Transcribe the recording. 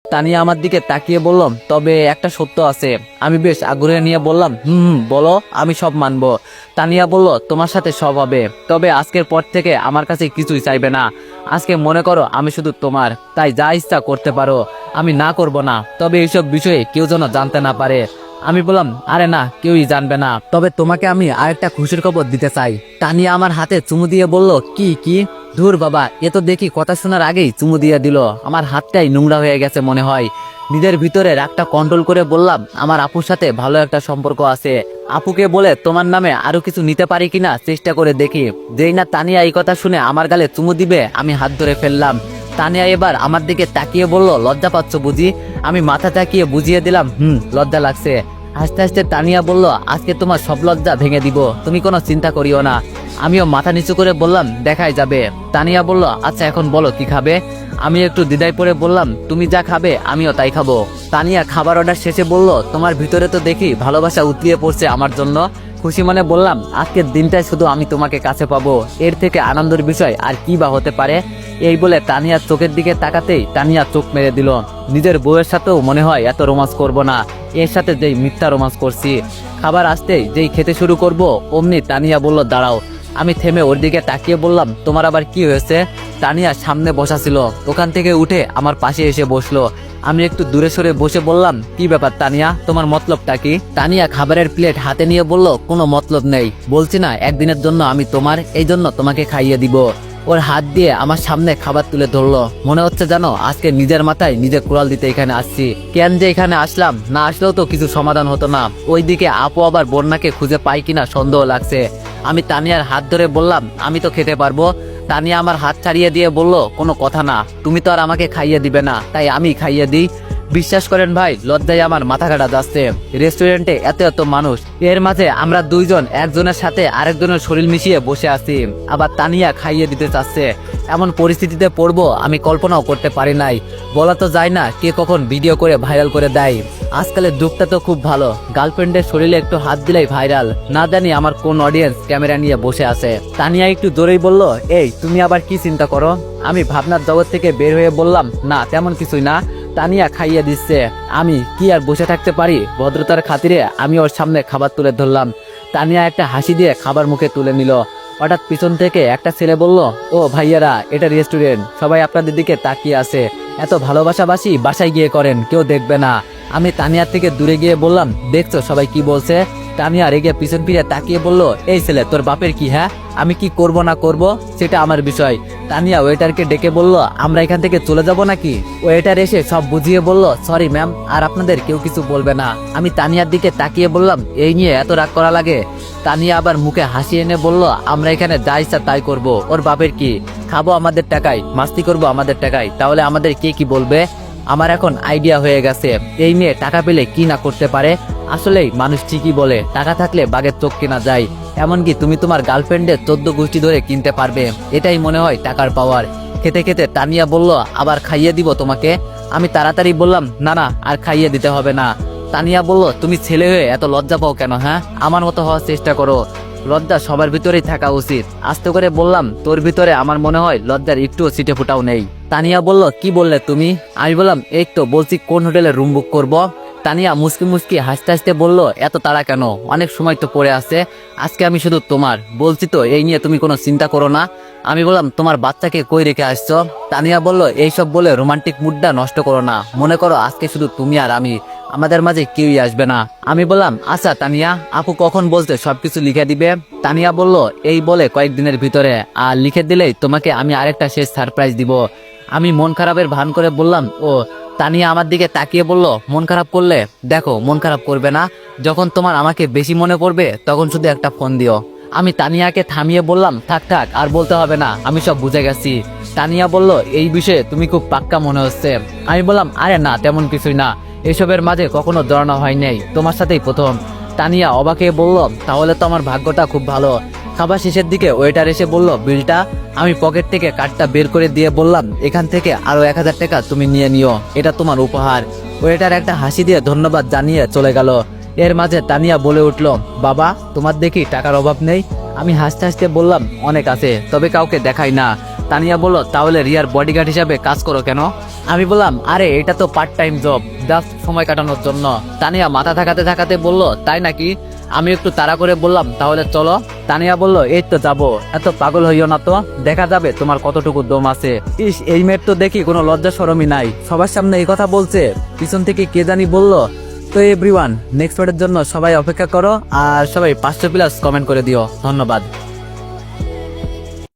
তানিয়া আমার দিকে তাকিয়ে বলল, তবে একটা সত্য আছে। আমি বেশ আগ্রহ নিয়ে বললাম, বলো, আমি সব মানবো। তানিয়া বলল, তোমার সাথে সব হবে, তবে আজকের পর থেকে আমার কাছে কিছুই চাইবে না। আজকে মনে করো আমি শুধু তোমার, তাই যা ইচ্ছা করতে পারো, আমি না করব না। তবে এইসব বিষয়ে কেউ যেন জানতে না পারে। আমি বললাম, আরে না, কেউই জানবে না। তবে তোমাকে আমি আরেকটা খুশির খবর দিতে চাই। তানিয়া আমার হাতে চুমু দিয়ে বলল, কি? ধুর বাবা, এ তো দেখি কথা শোনার আগেই চুমু দিয়ে দিল। আমার হাতটাই নোংরা হয়ে গেছে মনে হয়। নিজের ভিতরে রাগটা কন্ট্রোল করে বললাম, আমার আপুর সাথে ভালো একটা সম্পর্ক আছে। আপুকে বলে তোমার নামে আরো কিছু নিতে পারি কিনা চেষ্টা করে দেখি। যেই না তানিয়া এই কথা শুনে আমার গালে চুমু দিবে, আমি হাত ধরে ফেললাম। তানিয়া এবার আমার দিকে তাকিয়ে বলল, লজ্জা পাচ্ছ বুঝি? আমি মাথা তাকিয়ে বুঝিয়ে দিলাম, লজ্জা লাগছে। হাসতে হাসতে তানিয়া বলল, আজকে তোমার সব লজ্জা ভেঙে দিব, তুমি কোনো চিন্তা করিও না। আমিও মাথা নিচু করে বললাম, দেখাই যাবে। তানিয়া বলল, আচ্ছা এখন বলো কি খাবে? আমি একটু দ্বিধায় পড়ে বললাম, তুমি যা খাবে আমিও তাই খাবো। তানিয়া খাবার অর্ডার শেষে বলল, তোমার ভিতরে তো দেখি ভালোবাসা উতলিয়ে পড়ছে আমার জন্য। খুশি মনে বললাম, আজকের দিনটাই শুধু আমি তোমাকে কাছে পাবো, এর থেকে আনন্দের বিষয় আর কি বা হতে পারে। এই বলে তানিয়ার চোখের দিকে তাকাতেই তানিয়া চোখ মেরে দিল। নিজের বউয়ের সাথেও মনে হয় এত রোমান্স করব না, এর সাথে যেই মিথ্যা রোমান্স করছি। খাবার আসতেই যেই খেতে শুরু করব, অমনি তানিয়া বলল, দাঁড়াও। আমি থেমে ওর দিকে তাকিয়ে বললাম, তোমার আবার কি হয়েছে? তানিয়া সামনে বসা ছিল, ওখান থেকে উঠে আমার পাশে এসে বসলো। আমি একটু দূরে সরে বসে বললাম, কি ব্যাপার তানিয়া, তোমার মতলবটা কি? তানিয়া খাবারের প্লেট হাতে নিয়ে বলল, কোনো মতলব নেই, বলছি না একদিনের জন্য আমি তোমার, এই জন্য তোমাকে খাইয়ে দিব। ওর হাত দিয়ে আমার সামনে খাবার তুলে ধরলো। মনে হচ্ছে জানো আজকে নিজের মাথায় নিজে কুড়াল দিতে এখানে আসছি। কেন যে এখানে আসলাম, না আসলেও তো কিছু সমাধান হতো না। ওইদিকে আপু আবার বন্যাকে খুঁজে পাই কিনা সন্দেহ লাগছে। আমি তানিয়ার হাত ধরে বললাম, আমি তো খেতে পারবো। তানিয়া আমার হাত ছাড়িয়ে দিয়ে বলল, কোনো কথা না, তুমি তো আর আমাকে খাইয়ে দিবে না, তাই আমি খাইয়ে দিই। বিশ্বাস করেন ভাই, লজ্জায় আমার মাথা কাটা যাচ্ছে। রেস্টুরেন্টে এত মানুষ, এর মাঝে আমরা দুইজন একজনের সাথে আরেকজনের শরীর মিশিয়ে বসে আছি, আবার তানিয়া খাইয়ে দিতে চাচ্ছে। এমন পরিস্থিতিতে পড়বো আমি কল্পনাও করতে পারি নাই। বলা তো যায় না কে কখন ভিডিও করে ভাইরাল করে দেয়। আজকালের যুগটা তো খুব ভালো, গার্লফ্রেন্ডের শরীরে একটু হাত দিলেই ভাইরাল। না জানি আমার কোন অডিয়েন্স ক্যামেরা নিয়ে বসে আছে। তানিয়া একটু জোরেই বলল, এই তুমি আবার কি চিন্তা করো? আমি ভাবনার জগৎ থেকে বের হয়ে বললাম, না তেমন কিছুই না। তানিয়া খাইয়ে দিচ্ছে, আমি কি আর বসে থাকতে পারি? ভদ্রতার খাতিরে আমি ওর সামনে খাবার তুলে ধরলাম। তানিয়া একটা হাসি দিয়ে খাবার মুখে তুলে নিল। হঠাৎ পিছন থেকে একটা ছেলে বলল, ও ভাইয়ারা, এটা রেস্টুরেন্ট, সবাই আপনাদের দিকে তাকিয়ে আছে, এত ভালোবাসাবাসি বাসায় গিয়ে করেন, কেউ দেখবে না। আমি তানিয়ার থেকে দূরে গিয়ে বললাম, দেখছো সবাই কি বলছে? তানিয়া রেগে পিছন ফিরে তাকিয়ে বলল, এই ছেলে, তোর বাপের কি? হ্যাঁ, আমি কি করব না করব সেটা আমার বিষয়। তানিয়া ওয়েটারকে ডেকে বলল, আমরা এখান থেকে চলে যাব নাকি? ওয়েটার এসে সব বুঝিয়ে বলল, সরি ম্যাম, আর আপনাদের কেউ কিছু বলবে না। আমি তানিয়ার দিকে তাকিয়ে বললাম, এই নিয়ে এত রাগ করা লাগে? তানিয়া আবার মুখে হাসি এনে বলল, আমরা এখানে যা ইচ্ছা তাই করবো, ওর বাপের কি? খাবো আমাদের টাকায়, মাস্তি করবো আমাদের টাকায়, তাহলে আমাদের কে কি বলবে? আমার এখন আইডিয়া হয়ে গেছে, এই মেয়ে টাকা পেলে কি না করতে পারে। আসলেই মানুষ ঠিকই বলে, টাকা থাকলে বাঘের চোখ কেনা যায়। এমনকি তুমি তোমার গার্লফ্রেন্ডের 14 গোষ্ঠী ধরে কিনতে পারবে, এটাই মনে হয় টাকার পাওয়ার। খেতে খেতে তানিয়া বলল, আবার খাইয়ে দিব তোমাকে? আমি তাড়াতাড়ি বললাম, না না, আর খাইয়ে দিতে হবে না। তানিয়া বলল, তুমি ছেলে হয়ে এত লজ্জা পাও কেন? হ্যাঁ, আমার মতো হওয়ার চেষ্টা করো, লজ্জা সবার ভিতরেই থাকা উচিত। আস্তে করে বললাম, তোর ভিতরে আমার মনে হয় লজ্জার একটুও ছিটে ফুটাও নেই। তানিয়া বলল, কি বললে তুমি? আমি বললাম, এই তো বলছি কোন হোটেলে রুম বুক করব। তানিয়া মুসকি মুসকি হাসতে হাসতে বলল, এত তাড়া কেন? অনেক সময় তো পড়ে আছে, আজকে আমি শুধু তোমার, বলছি তো এই নিয়ে তুমি কোনো চিন্তা করো না। আমি বললাম, তোমার বাচ্চাকে কই রেখে আসছো? তানিয়া বলল, এইসব বলে রোমান্টিক মুডটা নষ্ট করো না, মনে করো আজকে শুধু তুমি আর আমি, আমাদের মাঝে কেউই আসবে না। আমি বললাম, আচ্ছা তানিয়া, আপু কখন বলতে সবকিছু লিখে দিবে? তানিয়া বলল, এই বলে কয়েকদিনের ভিতরে, আর লিখে দিলেই তোমাকে আমি আরেকটা শেষ সারপ্রাইজ দিব। আমি মন খারাপের ভান করে বললাম, ও। তানিয়া আমার দিকে তাকিয়ে বলল, মন খারাপ করলে? দেখো, মন খারাপ করবে না, যখন তোমার আমাকে বেশি মনে পড়বে তখন শুধু একটা ফোন দিও। আমি তানিয়াকে থামিয়ে বললাম, থাক থাক, আর বলতে হবে না, আমি সব বুঝে গেছি। তানিয়া বলল, এই বিষয়ে তুমি খুব পাক্কা মনে হচ্ছে। আমি বললাম, আরে না, তেমন কিছুই না, এসবের মাঝে কখনো জড়ানো হয় নাই, তোমার সাথেই প্রথম। তানিয়া অবাকে বলল, তাহলে তো আমার ভাগ্যটা খুব ভালো। খাবার শেষের দিকে ওয়েটার এসে বলল, বিলটা। আমি পকেট থেকে কার্ডটা বের করে দিয়ে বললাম, এখান থেকে আরো 1000 টাকা তুমি নিয়ে নিও, এটা তোমার উপহার। ওয়েটার একটা হাসি দিয়ে ধন্যবাদ জানিয়ে চলে গেল। এর মাঝে তানিয়া বলে উঠল, বাবা, তোমার দেখি টাকার অভাব নেই? আমি হাসতে হাসতে বললাম, অনেক আছে, তবে কাউকে দেখাই না। তানিয়া বলল, তাহলে রিয়ার বডিগার্ড হিসাবে কাজ করো কেন? আমি বললাম, আরে এটা তো পার্ট টাইম জব, জাস্ট সময় কাটানোর জন্য। তানিয়া মাথা থাকাতে থাকাতে বলল, তাই নাকি? আমি একটু তাড়া করে বললাম, তাহলে চলো। তানিয়া বলল, এই তো যাবো, এত পাগল হইও না তো, দেখা যাবে তোমার কতটুকু দম আছে। ইস, এই মেয়ের তো দেখি কোনো লজ্জা শরমই নাই, সবার সামনে এই কথা বলছে, পিছন থেকে কে জানি বলল। তো এভরিওয়ান, নেক্সট পার্টের জন্য সবাই অপেক্ষা করো, আর সবাই 500+ কমেন্ট করে দিও। ধন্যবাদ।